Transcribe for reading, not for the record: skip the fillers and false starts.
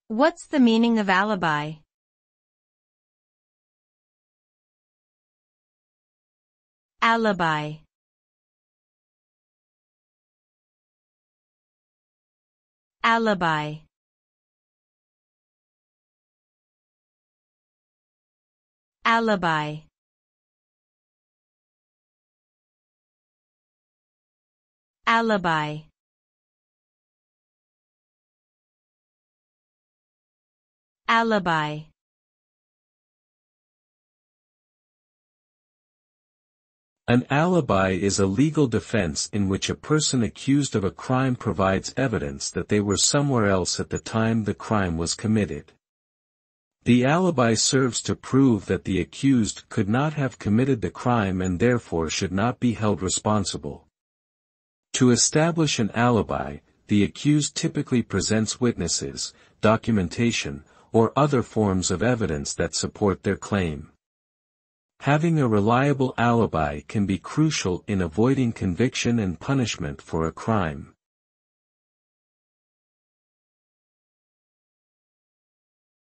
What's the meaning of alibi? Alibi. Alibi. Alibi. Alibi. Alibi. An alibi is a legal defense in which a person accused of a crime provides evidence that they were somewhere else at the time the crime was committed. The alibi serves to prove that the accused could not have committed the crime and therefore should not be held responsible. To establish an alibi, the accused typically presents witnesses, documentation, or other forms of evidence that support their claim. Having a reliable alibi can be crucial in avoiding conviction and punishment for a crime.